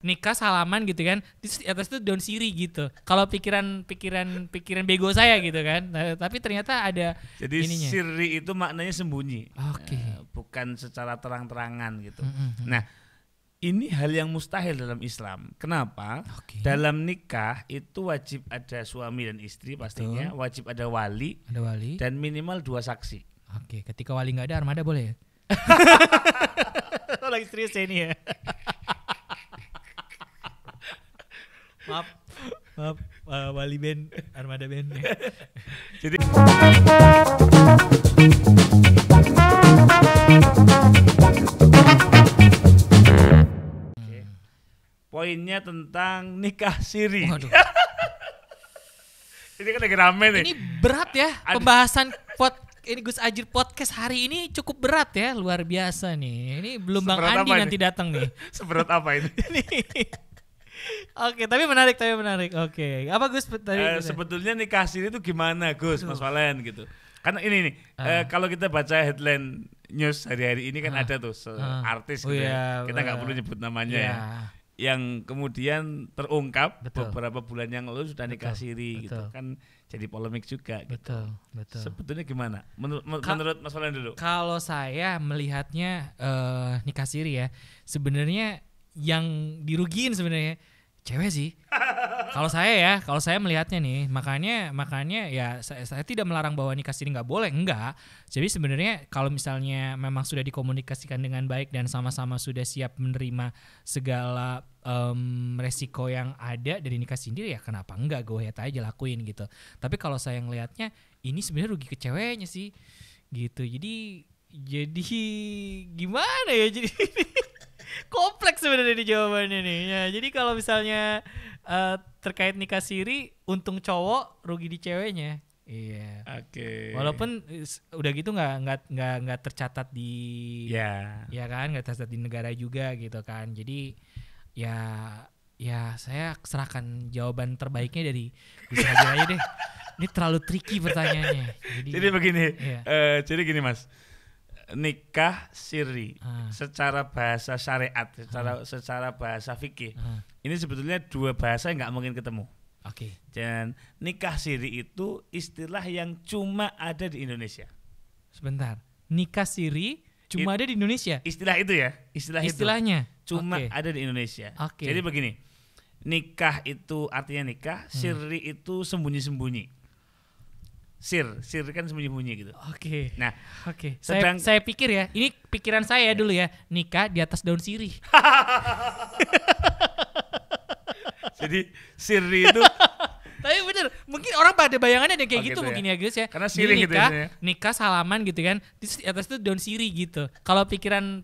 nikah salaman gitu kan, terus di atas itu daun sirih gitu. Kalau pikiran bego saya gitu kan. Nah, tapi ternyata ada Jadi ininya. sirri itu maknanya sembunyi, Oke. bukan secara terang-terangan gitu. Mm-mm. Nah, ini hal yang mustahil dalam Islam. Kenapa? Oke. Dalam nikah itu wajib ada suami dan istri pastinya, Betul. wajib ada wali Ada wali. dan minimal 2 saksi. Oke, ketika wali nggak ada, armada boleh ya? Lagi serius ya ini ya. maaf, wali band, armada band. Jadi poinnya tentang nikah siri. Waduh. Ini kan lagi rame nih. Ini berat ya pembahasan ini Gus Ajir podcast hari ini cukup berat ya, luar biasa nih. Ini belum Bang Seberat Andi apa nanti datang nih. Seberat apa ini? Oke, tapi menarik. Oke, apa Gus tadi? Sebetulnya nikah siri itu gimana Gus, Mas Valen gitu. Karena ini nih, kalau kita baca headline news hari-hari ini kan ada tuh artis gitu ya. Kita nggak perlu nyebut namanya ya. Yang kemudian terungkap beberapa bulan yang lalu sudah nikah siri gitu kan, jadi polemik juga gitu. Betul. Sebetulnya gimana menurut Mas Valen dulu? Kalau saya melihatnya nikah siri ya, sebenarnya yang dirugiin sebenarnya cewek sih. Kalau saya melihatnya nih, makanya ya saya tidak melarang bahwa nikah siri nggak boleh, enggak. Jadi sebenarnya kalau misalnya memang sudah dikomunikasikan dengan baik dan sama-sama sudah siap menerima segala resiko yang ada dari nikah siri, ya kenapa enggak, go ahead aja lakuin gitu. Tapi kalau saya ngelihatnya ini sebenarnya rugi ke ceweknya sih, gitu. Jadi gimana ya, jadi kompleks sebenarnya di jawabannya nih. Ya, jadi kalau misalnya terkait nikah siri, untung cowok, rugi di ceweknya. Iya. Oke. Walaupun udah gitu nggak tercatat di, ya kan, nggak tercatat di negara juga gitu kan. Jadi ya saya serahkan jawaban terbaiknya dari Gus Haji aja deh. Ini terlalu tricky pertanyaannya. Jadi begini, jadi gini Mas. Nikah siri secara bahasa syariat, secara bahasa fikih, ini sebetulnya dua bahasa yang nggak mungkin ketemu. Oke. Dan nikah siri itu istilah yang cuma ada di Indonesia. Sebentar, nikah siri cuma ada di Indonesia. Istilah itu ya, istilahnya itu cuma ada di Indonesia. Jadi begini, nikah itu artinya nikah, siri itu sembunyi-sembunyi. Sir kan sembunyi-sembunyi gitu. Oke. Nah, saya pikir ya, ini pikiran saya dulu ya, nikah di atas daun sirih. Jadi sirih itu tapi bener, mungkin orang pada bayangannya ada kayak gitu mungkin ya Gus ya. Karena sirih gitu ya. Nikah salaman gitu kan, terus di atas itu daun sirih gitu. Kalau pikiran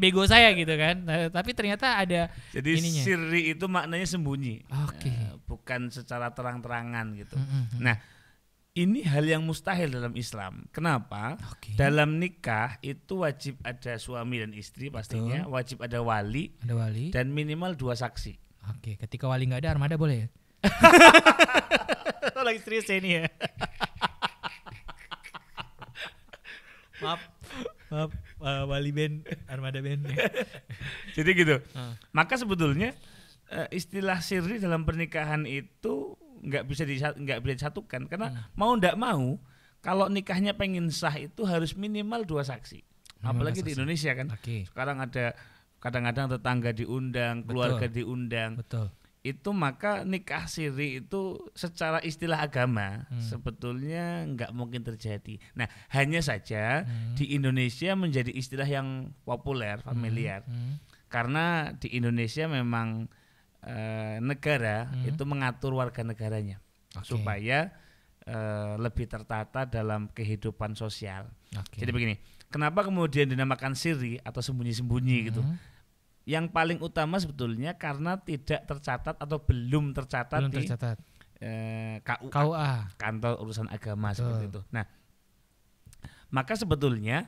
bego saya gitu kan. Nah, tapi ternyata ada jadi ininya. Sirih itu maknanya sembunyi. Oke. Bukan secara terang-terangan gitu. Nah, ini hal yang mustahil dalam Islam. Kenapa? Dalam nikah itu wajib ada suami dan istri pastinya, wajib ada wali dan minimal 2 saksi. Oke, ketika wali nggak ada, armada boleh ya? Lagi serius ya ini ya. maaf, wali band, armada band. Jadi gitu. Maka sebetulnya istilah sirri dalam pernikahan itu nggak bisa disatukan karena mau ndak mau kalau nikahnya pengen sah itu harus minimal 2 saksi. Apalagi di Indonesia kan. Sekarang ada kadang-kadang tetangga diundang, keluarga diundang. Itu maka nikah siri itu secara istilah agama sebetulnya nggak mungkin terjadi. Nah, hanya saja di Indonesia menjadi istilah yang populer, familiar. Karena di Indonesia memang negara itu mengatur warga negaranya supaya lebih tertata dalam kehidupan sosial. Jadi begini, kenapa kemudian dinamakan siri atau sembunyi-sembunyi gitu? Yang paling utama sebetulnya karena tidak tercatat atau belum tercatat di KUA, kantor urusan agama seperti itu. Nah, maka sebetulnya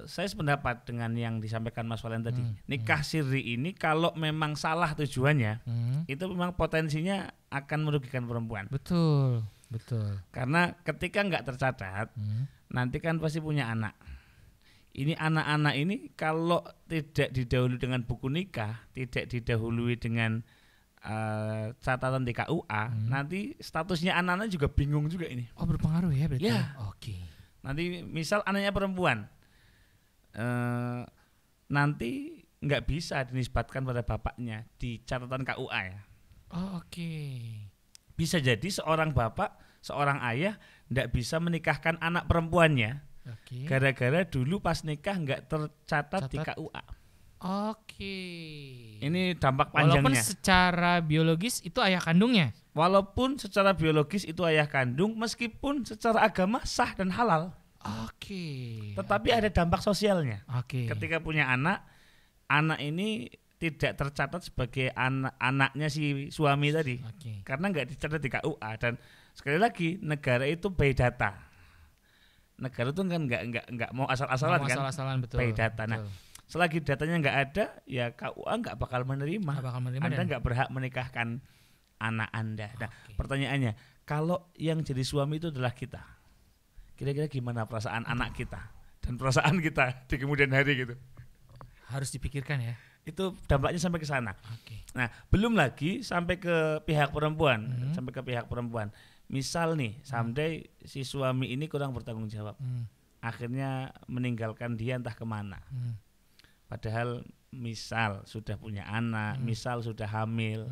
saya sependapat dengan yang disampaikan Mas Valen tadi. Nikah siri ini kalau memang salah tujuannya, itu memang potensinya akan merugikan perempuan. Betul. Karena ketika nggak tercatat, nanti kan pasti punya anak. ini anak-anak ini kalau tidak didahului dengan buku nikah, tidak didahului dengan catatan TKUA, nanti statusnya anak-anak juga bingung juga ini. Oh, berpengaruh ya berarti. Ya. Oke. Nanti misal anaknya perempuan, nanti nggak bisa dinisbatkan pada bapaknya di catatan KUA ya. Oh, oke. Bisa jadi seorang bapak, seorang ayah nggak bisa menikahkan anak perempuannya. Oke. Gara-gara dulu pas nikah nggak tercatat di KUA. Oke. Ini dampak Walaupun panjangnya. secara biologis itu ayah kandungnya. Walaupun secara biologis itu ayah kandung, meskipun secara agama sah dan halal. Oke. Tetapi ada dampak sosialnya. Oke. Ketika punya anak ini tidak tercatat sebagai anaknya si suami tadi. Oke. Karena nggak dicatat di KUA. Dan sekali lagi negara itu by data. Negara itu kan nggak mau asal-asalan kan, Asal-asalan, betul. by data. Nah, selagi datanya nggak ada, ya KUA nggak bakal menerima. Anda nggak berhak menikahkan anak Anda. Nah, pertanyaannya, kalau yang jadi suami itu adalah kita, kira-kira gimana perasaan anak kita dan perasaan kita di kemudian hari gitu? Harus dipikirkan ya. Itu dampaknya sampai ke sana. Oke. Nah, belum lagi sampai ke pihak perempuan, sampai ke pihak perempuan. Misal nih, someday si suami ini kurang bertanggung jawab, akhirnya meninggalkan dia entah kemana. Padahal misal sudah punya anak, misal sudah hamil,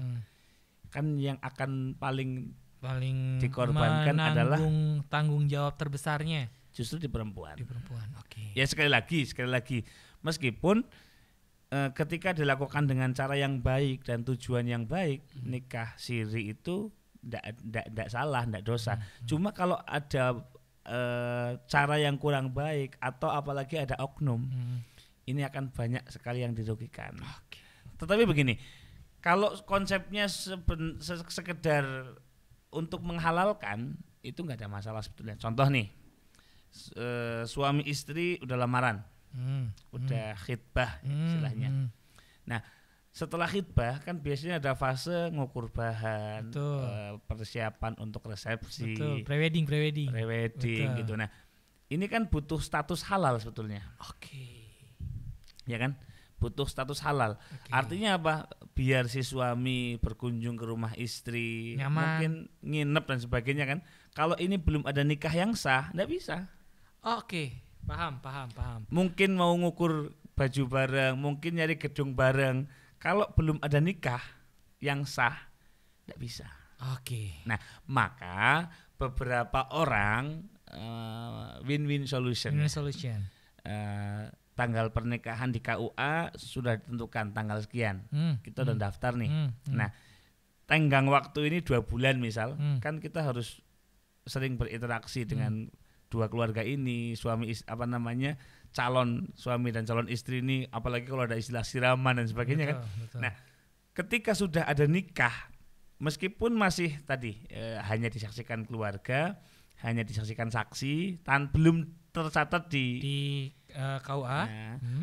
kan yang akan paling dikorbankan adalah tanggung jawab terbesarnya justru di perempuan. Di perempuan. Oke. Ya sekali lagi, meskipun ketika dilakukan dengan cara yang baik dan tujuan yang baik, nikah siri itu tidak salah, tidak dosa. Cuma kalau ada cara yang kurang baik atau apalagi ada oknum, ini akan banyak sekali yang dirugikan. Tetapi begini, kalau konsepnya sekedar untuk menghalalkan, itu nggak ada masalah sebetulnya. Contoh nih, suami istri udah lamaran, udah khitbah istilahnya. Nah, setelah khitbah kan biasanya ada fase ngukur bahan, persiapan untuk resepsi, prewedding gitu. Nah, ini kan butuh status halal sebetulnya. Ya kan, butuh status halal. Artinya apa? Biar si suami berkunjung ke rumah istri, nyaman, mungkin nginep dan sebagainya kan. Kalau ini belum ada nikah yang sah, nggak bisa. Paham. Mungkin mau ngukur baju bareng, mungkin nyari gedung bareng. Kalau belum ada nikah yang sah, nggak bisa. Nah, maka beberapa orang win-win solution. Tanggal pernikahan di KUA sudah ditentukan tanggal sekian. Kita udah daftar nih. Nah, tenggang waktu ini 2 bulan misal, kan kita harus sering berinteraksi dengan dua keluarga ini, calon suami dan calon istri ini, apalagi kalau ada istilah siraman dan sebagainya. Betul. Nah, ketika sudah ada nikah, meskipun masih tadi hanya disaksikan keluarga, hanya disaksikan saksi, belum tercatat di KUA,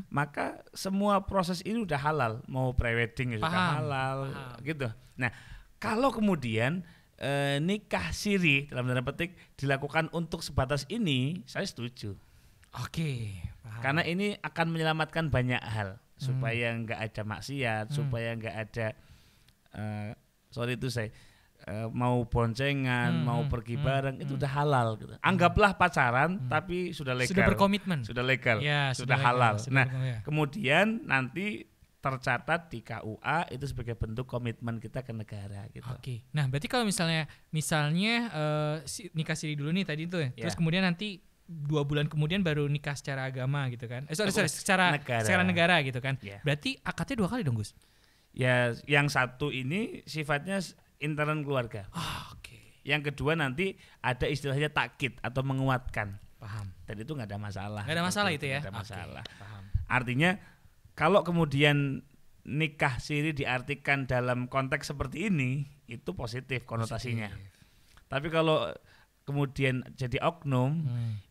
maka semua proses ini udah halal, mau prewedding sudah halal, gitu. Nah, kalau kemudian nikah siri dalam tanda petik dilakukan untuk sebatas ini, saya setuju. Karena ini akan menyelamatkan banyak hal, supaya nggak ada maksiat, supaya nggak ada mau boncengan, mau pergi bareng, itu udah halal gitu. Anggaplah pacaran tapi sudah legal. Sudah berkomitmen. Sudah legal. Ya, sudah halal. Kemudian nanti tercatat di KUA itu sebagai bentuk komitmen kita ke negara gitu. Nah, berarti kalau misalnya nikah siri dulu nih tadi itu ya. Terus kemudian nanti 2 bulan kemudian baru nikah secara agama gitu kan. Secara negara gitu kan. Berarti akadnya 2 kali dong, Gus? Ya, yang satu ini sifatnya intern keluarga. Yang kedua nanti ada istilahnya takkid atau menguatkan. Paham. Dan itu nggak ada masalah. Nggak ada masalah itu ya. Nggak ada masalah. Paham. Artinya kalau kemudian nikah siri diartikan dalam konteks seperti ini, itu positif konotasinya. Tapi kalau kemudian jadi oknum,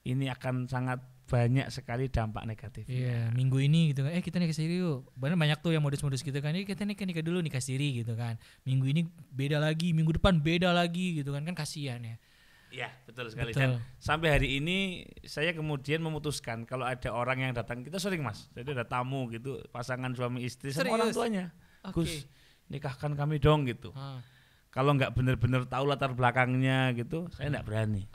ini akan sangat banyak sekali dampak negatif. Iya, minggu ini gitu kan, kita nikah siri yuk. Banyak tuh yang modus-modus gitu kan, kita nikah dulu nikah siri gitu kan. Minggu ini beda lagi, minggu depan beda lagi gitu kan kasihan ya. Iya, betul sekali. Betul. Dan sampai hari ini saya kemudian memutuskan kalau ada orang yang datang, kita sering Mas. Jadi ada tamu gitu, pasangan suami istri sama orang tuanya. Gus, nikahkan kami dong gitu. Kalau nggak benar-benar tahu latar belakangnya gitu, saya nggak berani.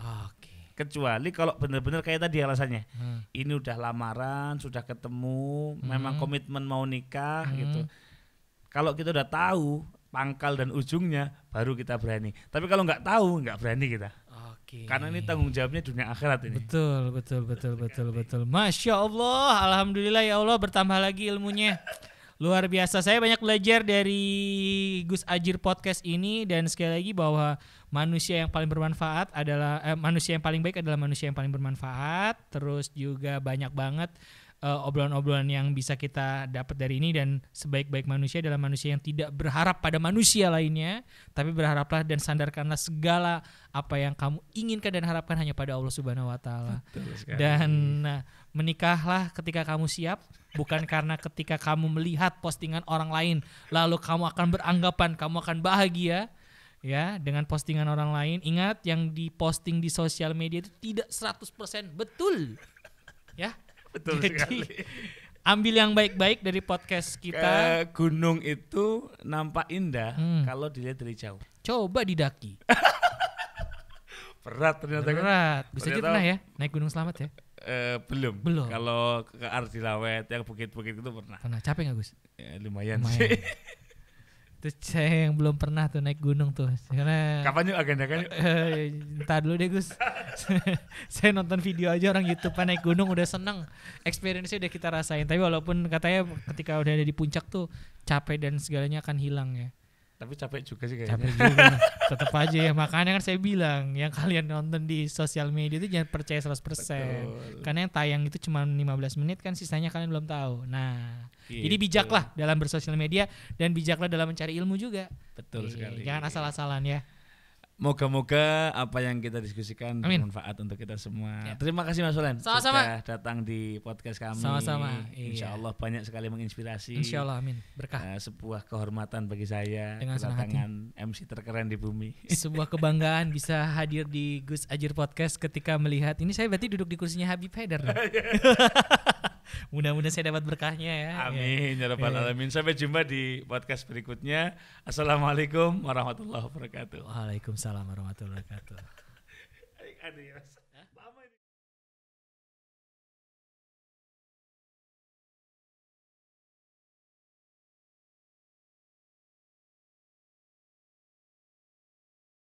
Kecuali kalau benar-benar kayak tadi alasannya. Ini udah lamaran, sudah ketemu, memang komitmen mau nikah gitu. Kalau kita udah tahu pangkal dan ujungnya, baru kita berani. Tapi kalau nggak tahu, nggak berani kita. Karena ini tanggung jawabnya dunia akhirat ini. Betul. Masya Allah, alhamdulillah ya Allah, bertambah lagi ilmunya. Luar biasa. Saya banyak belajar dari Gus Ajir podcast ini, dan sekali lagi bahwa manusia yang paling bermanfaat adalah manusia yang paling baik adalah manusia yang paling bermanfaat. Terus juga banyak banget obrolan-obrolan yang bisa kita dapat dari ini, dan sebaik-baik manusia adalah manusia yang tidak berharap pada manusia lainnya, tapi berharaplah dan sandarkanlah segala apa yang kamu inginkan dan harapkan hanya pada Allah Subhanahu wa taala. Dan menikahlah ketika kamu siap, bukan karena ketika kamu melihat postingan orang lain lalu kamu akan beranggapan kamu akan bahagia ya dengan postingan orang lain. Ingat, yang diposting di sosial media itu tidak 100% betul. Ya. Betul Jadi, sekali. ambil yang baik-baik dari podcast kita. Gunung itu nampak indah kalau dilihat dari jauh. Coba didaki. Berat ternyata kan. Berat. Bisa aja pernah ya naik Gunung Selamat ya? Belum. Belum. Kalau ke Arjilawet yang bukit-bukit itu pernah. Pernah. Capek nggak Gus? Ya, lumayan sih. Itu saya yang belum pernah tuh naik gunung tuh. Karena Kapan yuk agendakan yuk? Entar dulu deh Gus. Saya nonton video aja orang YouTube naik gunung udah seneng. Experience-nya udah kita rasain. Tapi walaupun katanya ketika udah ada di puncak tuh capek dan segalanya akan hilang ya. Tapi capek juga sih kayaknya. Capek juga. Tetap aja ya. Makanya kan saya bilang yang kalian nonton di sosial media itu jangan percaya 100%. Betul. Karena yang tayang itu cuma 15 menit kan, sisanya kalian belum tahu. Nah, Gitu. jadi bijaklah dalam bersosial media dan bijaklah dalam mencari ilmu juga. Betul sekali. Jangan asal-asalan ya. Moga-moga apa yang kita diskusikan Amin. bermanfaat untuk kita semua. Ya. Terima kasih Mas Solen Sama-sama. sudah datang di podcast kami. Sama-sama. Insya Iya. Allah banyak sekali menginspirasi. Insya Allah, amin. Berkah. Sebuah kehormatan bagi saya Dengan senang hati. kedatangan MC terkeren di bumi. Sebuah kebanggaan bisa hadir di Gus Ajir Podcast ketika melihat ini. Saya berarti duduk di kursinya Habib Haidar. Mudah-mudahan saya dapat berkahnya ya. Amin ya rabbal alamin. Sampai jumpa di podcast berikutnya. Assalamualaikum warahmatullahi wabarakatuh. Waalaikumsalam warahmatullahi wabarakatuh. Adios.